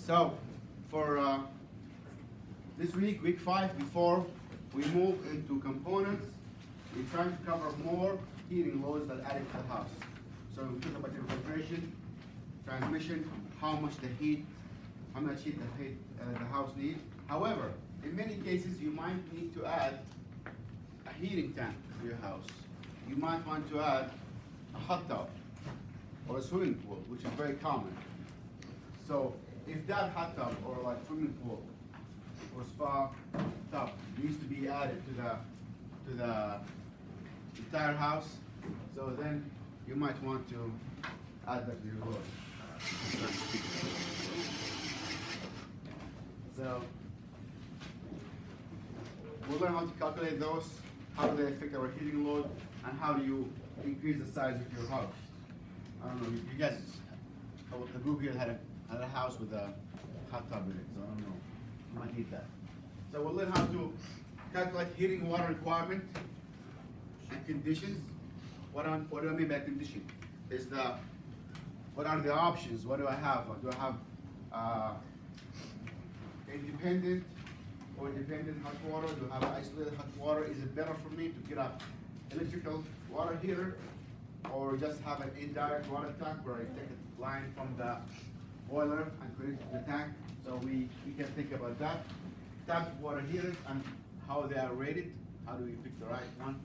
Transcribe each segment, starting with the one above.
So, for this week, week 5, before we move into components, we're trying to cover more heating loads that added to the house. So we talk about refrigeration, transmission, how much heat the house needs. However, in many cases, you might need to add a heating tank to your house. You might want to add a hot tub or a swimming pool, which is very common. So if that hot tub or like swimming pool or spa tub needs to be added to the entire house, so then you might want to add that to your load. So we'll learn how to calculate those, how do they affect our heating load, and how do you increase the size of your house. I don't know, you guys, the group here had a house with a hot tub in it, so I don't know, you might need that. So we'll learn how to calculate heating water requirement and conditions. What do I mean by condition? Is what are the options? What do I have? Do I have independent or dependent hot water? Do I have isolated hot water? Is it better for me to get an electrical water heater, or just have an indirect water tank where I take a line from the boiler and put it to the tank? So we can think about that. Types of water heaters and how they are rated. How do we pick the right one?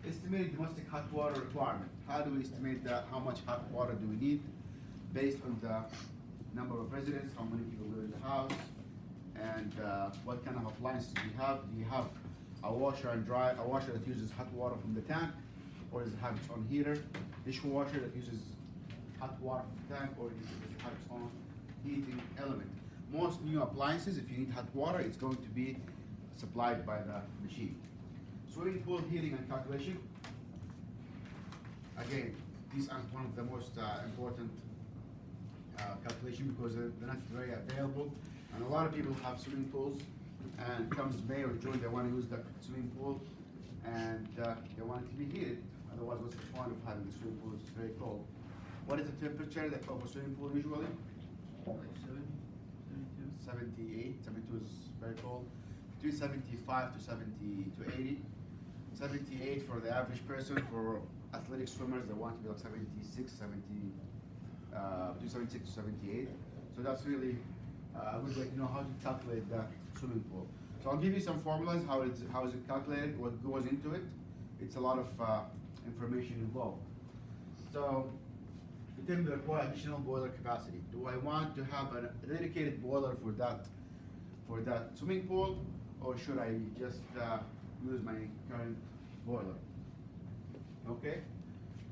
Estimated domestic hot water requirement. How do we estimate that? How much hot water do we need based on the number of residents, how many people live in the house, and what kind of appliances we have. Do you have a washer and dryer, a washer that uses hot water from the tank, or does it have its own heater? Dishwasher that uses hot water from the tank, or does it have its own heating element? Most new appliances, if you need hot water, it's going to be supplied by the machine. Swimming pool heating and calculation. Again, these are one of the most important calculation because they're not very available, and a lot of people have swimming pools, and comes May or June they want to use the swimming pool, and they want it to be heated. Otherwise, what's the point of having the swimming pool? It's very cold. What is the temperature of a swimming pool usually? Like 70, 72. 78. 72 is very cold. Between 75 to 70 to 80. 78 for the average person. For athletic swimmers, they want to be like 76, 70, between 76 to 78. So that's really a good way to know how to calculate the swimming pool. So I'll give you some formulas, how is it calculated, what goes into it. It's a lot of information involved. So determine the required additional boiler capacity. Do I want to have a dedicated boiler for that swimming pool, or should I just use my current boiler? Okay.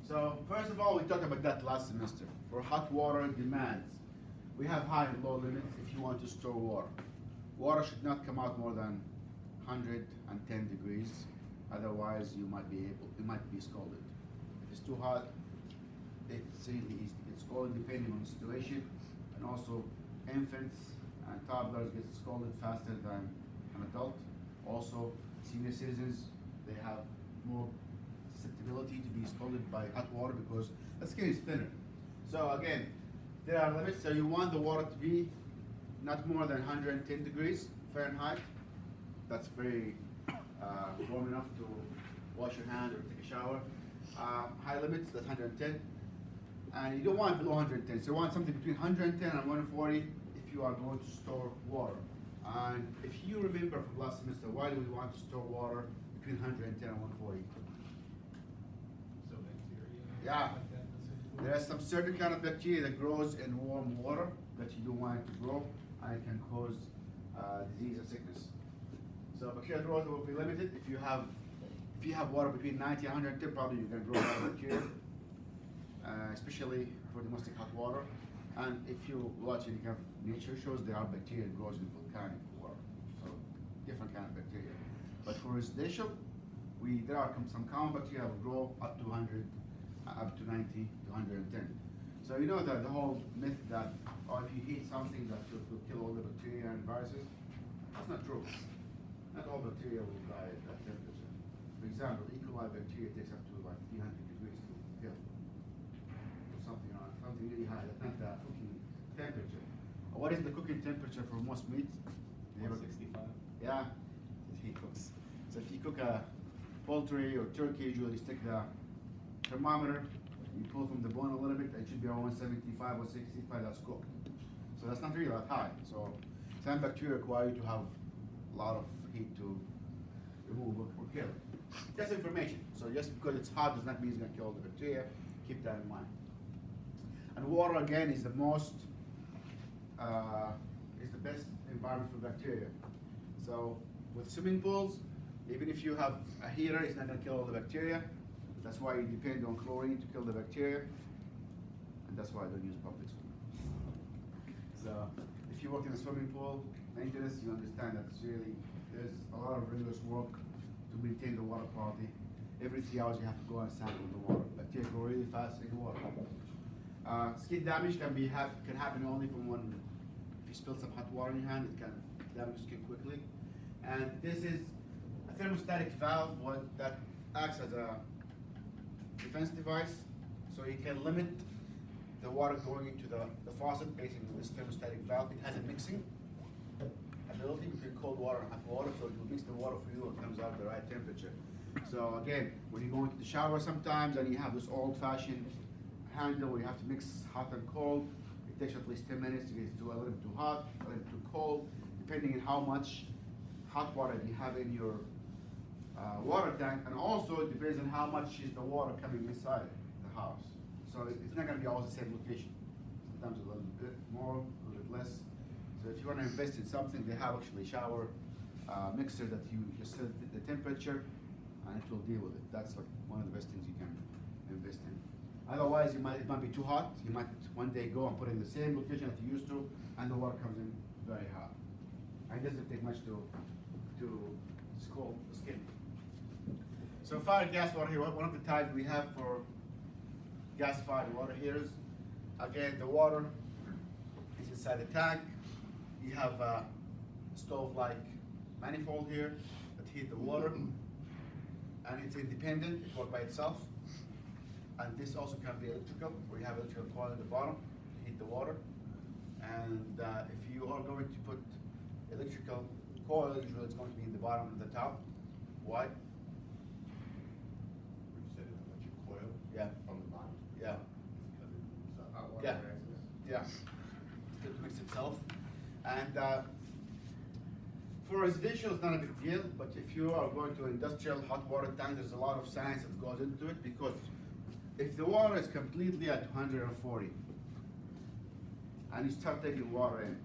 So first of all, we talked about that last semester. For hot water demands, we have high and low limits if you want to store water. Water should not come out more than 110 degrees. Otherwise, you might be scalded. If it's too hot, it's scalded depending on the situation, and also infants and toddlers get scalded faster than an adult. Also, senior citizens, they have more susceptibility to be scalded by hot water because the skin is thinner. So again, there are limits. So you want the water to be not more than 110 degrees Fahrenheit. That's very warm enough to wash your hand or take a shower. High limits, that's 110. And you don't want below 110. So you want something between 110 and 140 if you are going to store water. And if you remember from last semester, why do we want to store water between 110 and 140? So bacteria. Yeah. Like that, There is some certain kind of bacteria that grows in warm water that you don't want it to grow, and it can cause disease and sickness. So bacterial growth will be limited. If you have water between 90 and 110, probably you can grow a lot of bacteria, especially for domestic hot water. And if you watch any kind of nature shows, there are bacteria that grows in volcanic water, so different kind of bacteria. But for residential, there are some common bacteria that will grow up to 100, up to 90 to 110. So you know that the whole myth that if you heat something that will kill all the bacteria and viruses, that's not true. Not all bacteria will die at that temperature. For example, E. coli bacteria takes up to like 300 degrees to kill. Or something really high. That's not the cooking temperature. What is the cooking temperature for most meat? You ever- 165. Yeah, if he cooks. So if you cook a poultry or turkey, usually you stick the thermometer, you pull from the bone a little bit, it should be around 175 or 65, that's cooked. So that's not really that high. So some bacteria require you to have a lot of heat to remove or kill it. That's information. So just because it's hot does not mean it's gonna kill the bacteria. Keep that in mind. And water again is the best environment for bacteria. So with swimming pools, even if you have a heater, it's not gonna kill all the bacteria. That's why you depend on chlorine to kill the bacteria. And that's why I don't use public swimming. So if you work in a swimming pool, maintenance, you understand that there's a lot of rigorous work to maintain the water quality. Every 3 hours you have to go and sample the water. Bacteria grow really fast in the water. Skin damage can happen only from when if you spill some hot water in your hand, it can damage skin quickly. And this is a thermostatic valve that acts as a defense device, so you can limit the water going into the faucet based on this thermostatic valve. It has a mixing ability between cold water and hot water, so it will mix the water for you and comes out the right temperature. So again, when you go into the shower sometimes and you have this old-fashioned handle where you have to mix hot and cold, it takes at least 10 minutes to get it to a little bit too hot, a little bit too cold, depending on how much hot water you have in your water tank, and also it depends on how much is the water coming inside the house. So it's not going to be always the same location. Sometimes a little bit more, a little bit less. So if you want to invest in something, they have actually a shower mixer that you just set the temperature and it will deal with it. That's like one of the best things you can invest in. Otherwise, it might be too hot. You might one day go and put it in the same location that you used to, and the water comes in very hot. And it doesn't take much to scald the skin. So fire gas water heater, one of the types we have for gas-fired water heaters. Again, the water is inside the tank. You have a stove-like manifold here that heat the water, and it's independent. It works by itself. And this also can be electrical, where you have electrical coil at the bottom to heat the water. And if you are going to put electrical coil, usually it's going to be in the bottom and the top. Why? You said an electric coil Yeah. on the bottom. Yeah. Because it moves hot water Yeah. access. Yeah. It's good to mix itself. And for residential, it's not a big deal, but if you are going to industrial hot water tank, there's a lot of science that goes into it, because if the water is completely at 140 and you start taking water in,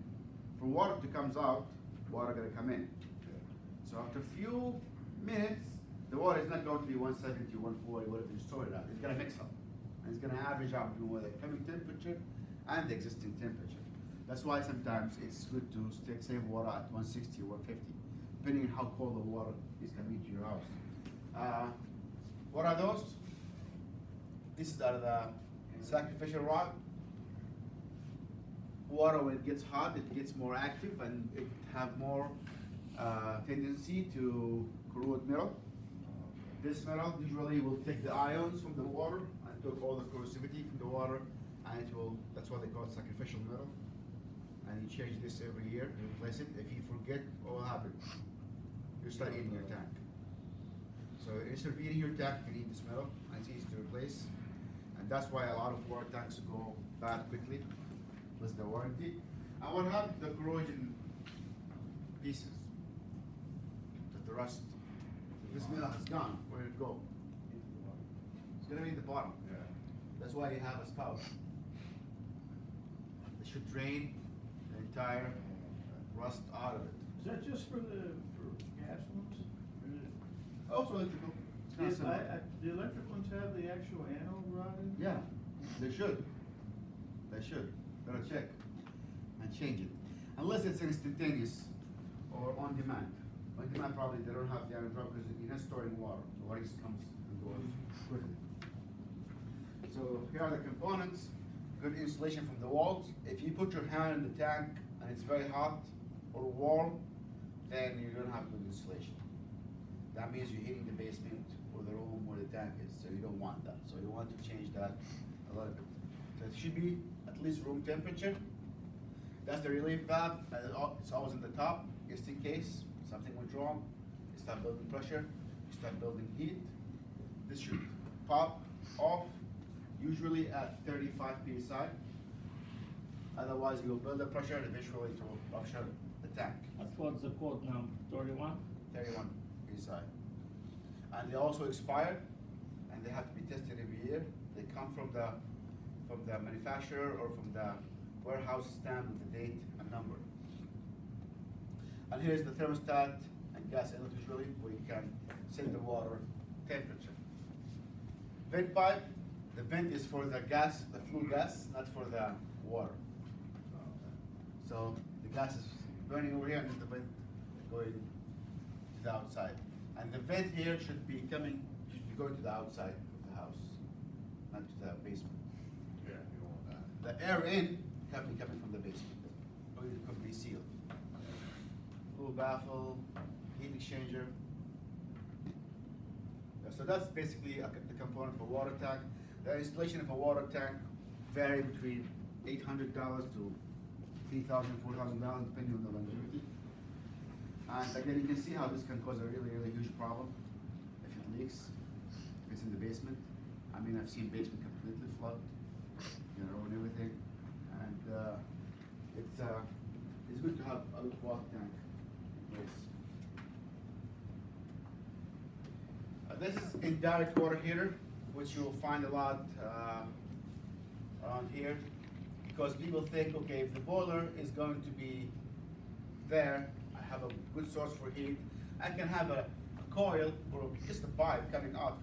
for water to comes out, water gonna come in. So after a few minutes, the water is not going to be 170, 140, whatever you store it at. It's gonna mix up. And it's gonna average out between the coming temperature and the existing temperature. That's why sometimes it's good to save water at 160 or 150, depending on how cold the water is coming to your house. What are those? These are the sacrificial rod. Water, when it gets hot, it gets more active and it have more tendency to corrode metal. This metal usually will take the ions from the water and took all the corrosivity from the water, and it will, that's why they call it sacrificial metal. And you change this every year, you replace it. If you forget, what will happen? You start eating your tank. So instead of eating your tank, you can eat this metal, and it's easy to replace. And that's why a lot of water tanks go bad quickly, with the warranty. And what happened to the corrosion pieces? The rust. This metal has gone. Where did it go? It's gonna be in the bottom. Yeah. That's why you have a spout. It should drain the entire rust out of it. Is that just for gas ones? Also electrical. It's kind of similar. The electric ones have the actual anode rod in? Yeah, they should. They should. Better check and change it. Unless it's instantaneous or on demand. On demand, probably they don't have the anode rod because you're not storing water. The water just comes and goes quickly. So here are the components. Good insulation from the walls. If you put your hand in the tank and it's very hot or warm, then you don't have good insulation. That means you're heating the basement or the room where the tank is, so you don't want that. So you want to change that a little bit. So it should be at least room temperature. That's the relief valve, and it's always in the top, just in case something went wrong. You start building pressure, you start building heat. This should pop off, usually at 35 psi. Otherwise, you'll build the pressure and eventually it will rupture the tank. That's what's the code now, 31? 31 psi. And they also expire, and they have to be tested every year. They come from the manufacturer or from the warehouse stamp with the date and number. And here's the thermostat and gas inlet usually, where you can set the water temperature. Vent pipe, the vent is for the gas, the flue gas, not for the water. So the gas is burning over here and the vent going to the outside. And the vent here should be going to the outside of the house, not to the basement. Yeah, you don't want that. The air in can be coming from the basement, or it could be sealed. Flue baffle, heat exchanger. So that's basically the component for water tank. The installation of a water tank vary between $800 to $3,000, $4,000 depending on the longevity. And again, you can see how this can cause a really, really huge problem if it leaks, if it's in the basement. I mean, I've seen basement completely flood, you know, and everything. And it's good to have a little water tank in place. This is indirect water heater, which you'll find a lot around here, because people think, okay, if the boiler is going to be there, I have a good source for heat. I can have a coil or just a pipe coming out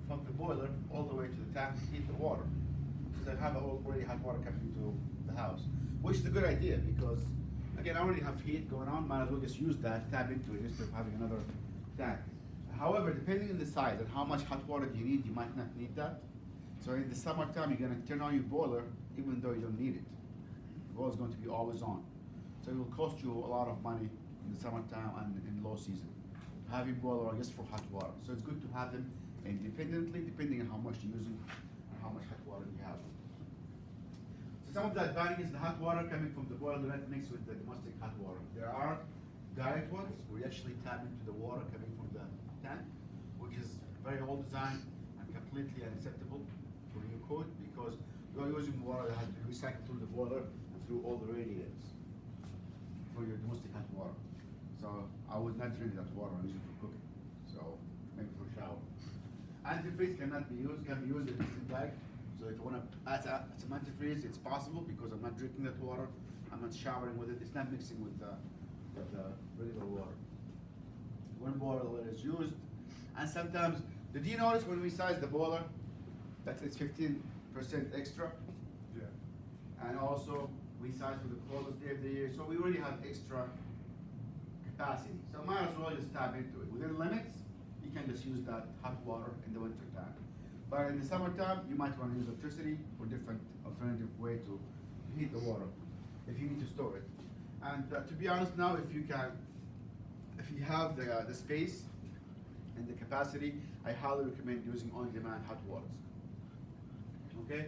from the boiler all the way to the tank to heat the water, because I have already hot water coming into the house, which is a good idea because, again, I already have heat going on. Might as well just use that, tap into it instead of having another tank. However, depending on the size and how much hot water do you need, you might not need that. So in the summertime, you're gonna turn on your boiler even though you don't need it. The boiler is going to be always on. So it will cost you a lot of money in the summertime and in low season. Have your boiler just for hot water. So it's good to have them independently, depending on how much you're using and how much hot water you have. So some of the advantages, the hot water coming from the boiler that mixed with the domestic hot water. There are direct ones where you actually tap into the water coming from the tank, which is very old design and completely unacceptable for new code because you're using water that has been recycled through the boiler and through all the radiators for your domestic hot water. So I would not drink that water, I use it for cooking. So maybe for shower. Antifreeze cannot be used, can be used in a bag. So if you want to add some antifreeze, it's possible because I'm not drinking that water, I'm not showering with it, it's not mixing with the regular water. One boiler is used, and sometimes, did you notice when we size the boiler, that it's 15% extra? Yeah. And also, we size for the coldest day of the year, so we already have extra capacity. So might as well just tap into it. Within limits, you can just use that hot water in the winter time. But in the summertime, you might want to use electricity or different alternative way to heat the water, if you need to store it. And to be honest now, if you have the space and the capacity, I highly recommend using on-demand hot waters. Okay?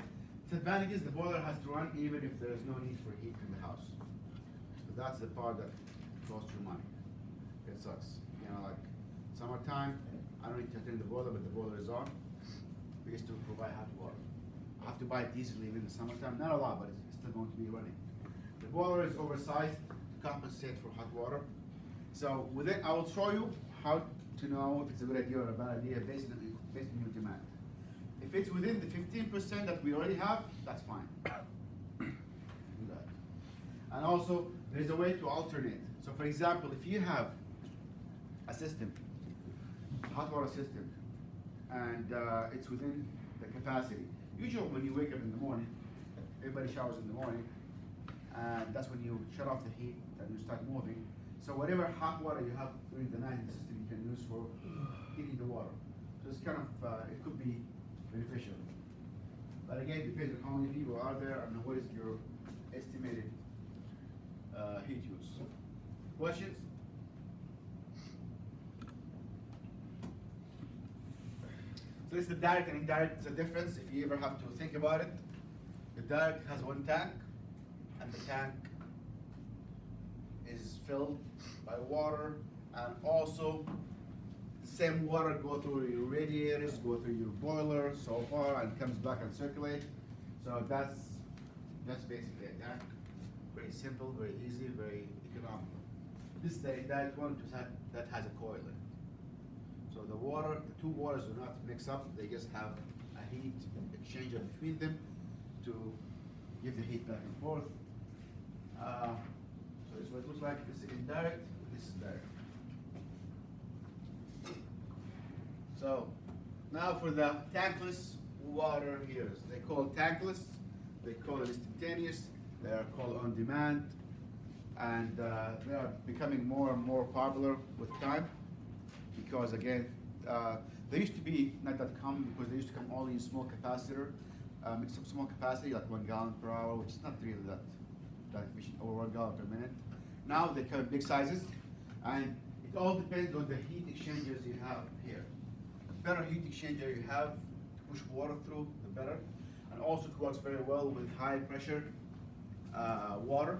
The advantage is the boiler has to run even if there is no need for heat in the house. So that's the part that costs you money. It sucks. You know, like summertime, I don't need to turn the boiler, but the boiler is on because to provide hot water. I have to buy diesel even in the summertime. Not a lot, but it's still going to be running. The boiler is oversized to compensate for hot water. So with it, I will show you how to know if it's a good idea or a bad idea based on your demand. If it's within the 15% that we already have, that's fine. Do that. And also, there's a way to alternate. So for example, if you have a system, hot water system, and it's within the capacity. Usually when you wake up in the morning, everybody showers in the morning, and that's when you shut off the heat and you start moving. So whatever hot water you have during the night in the system, you can use for heating the water. So it's kind of, it could be beneficial. But again, it depends on how many people are there and what is your estimated heat use. Questions? So this is the direct and indirect, the difference if you ever have to think about it. The direct has one tank, and the tank filled by water, and also same water go through your radiators, go through your boiler so far, and comes back and circulate. So that's basically a tank. Very simple, very easy, very economical. This is the indirect one that has a coil in it. So the water, the two waters do not mix up, they just have a heat exchanger between them to give the heat back and forth. So this is what it looks like. This is indirect, this is direct. So now for the tankless water heaters. They call it tankless, they call it instantaneous, they are called on demand, and they are becoming more and more popular with time because again, they used to be not that common because they used to come only in small capacitor, some small capacity like 1 gallon per hour, which is not really that efficient, over 1 gallon per minute. Now they come in big sizes, and it all depends on the heat exchangers you have here. The better heat exchanger you have to push water through, the better. And also it works very well with high pressure water.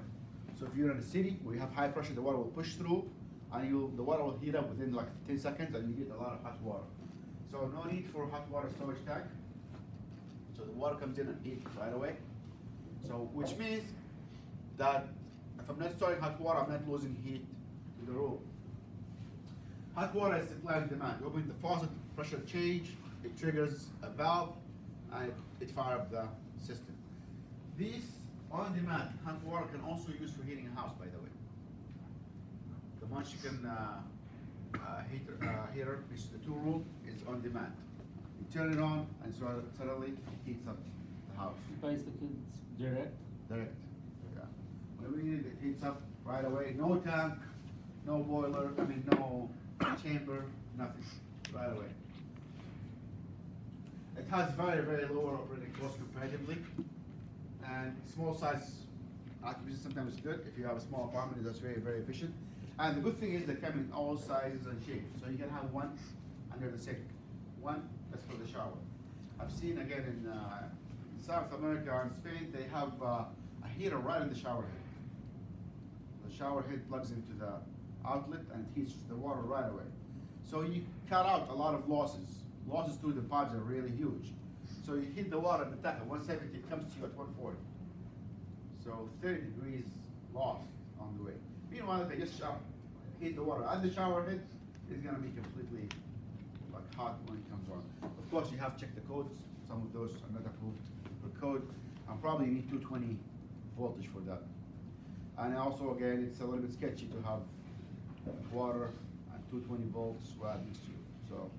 So if you're in a city where you have high pressure, the water will push through, and the water will heat up within like 10 seconds, and you get a lot of hot water. So no need for hot water storage tank. So the water comes in and heats right away. So which means that if I'm not storing hot water, I'm not losing heat to the room. Hot water is supply and demand. You open the faucet, pressure change, it triggers a valve, and it fires up the system. These on-demand hot water can also be used for heating a house, by the way. The Munchkin heater, which is the 2 rule, is on demand. You turn it on, and suddenly it heats up the house. Basically, it's direct. Direct. Yeah. When we need it, it heats up right away. No tank, no boiler, no chamber, nothing. Right away. It has very, very lower operating cost comparatively. And small size occupancy sometimes is good. If you have a small apartment, that's very, very efficient. And the good thing is they come in all sizes and shapes. So you can have one under the sink. One that's for the shower. I've seen again in South America and Spain, they have a heater right in the shower head. The shower head plugs into the outlet and heats the water right away. So you cut out a lot of losses. Losses through the pipes are really huge. So you heat the water at the top at 170, it comes to you at 140. So 30 degrees lost on the way. Meanwhile, if they just heat the water at the shower head, it's gonna be completely like hot when it comes on. Of course, you have to check the codes. Some of those are not approved for code. And probably you need 220 voltage for that. And also, again, it's a little bit sketchy to have water at 220 volts right next to you. So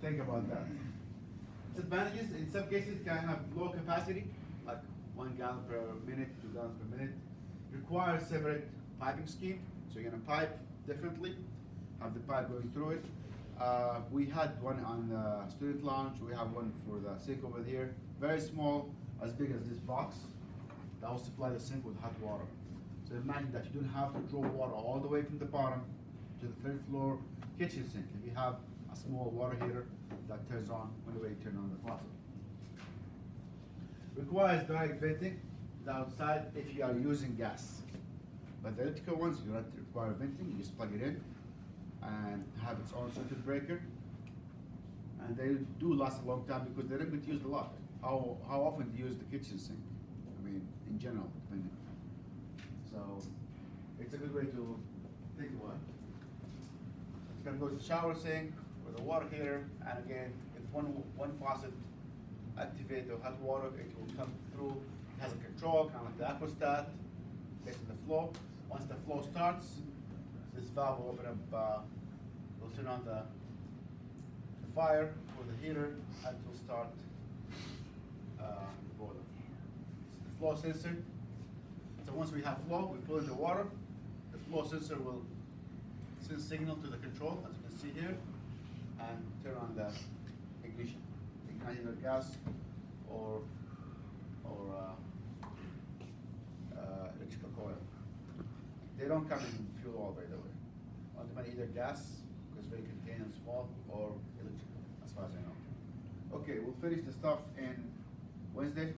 think about that. Disadvantages, in some cases, it can have low capacity, like 1 gallon per minute, 2 gallons per minute. Requires separate piping scheme, so you're gonna pipe differently, have the pipe going through it. We had one on the student lounge, we have one for the sink over here. Very small, as big as this box. That will supply the sink with hot water. So imagine that you don't have to draw water all the way from the bottom to the 3rd floor kitchen sink. If you have a small water heater that turns on whenever you turn on the faucet. Requires direct venting the outside if you are using gas. But the electrical ones, you don't require venting, you just plug it in and have its own circuit breaker. And they do last a long time because they don't get used a lot. How often do you use the kitchen sink? In general, depending. So it's a good way to think about it. It's gonna go to the shower sink with a water heater, and again, if one faucet activate the hot water, it will come through. It has a control, kind of like the thermostat, based on the flow. Once the flow starts, this valve will open up, will turn on the fire for the heater, and it will start the boiler. It's the flow sensor. So once we have flow, we pull in the water. The flow sensor will send signal to the control, as you can see here, and turn on the ignition, igniting the gas or electrical coil. They don't come in fuel oil, by the way. On demand either gas, because very contained and small, or electrical, as far as I know. Okay, we'll finish the stuff in Wednesday.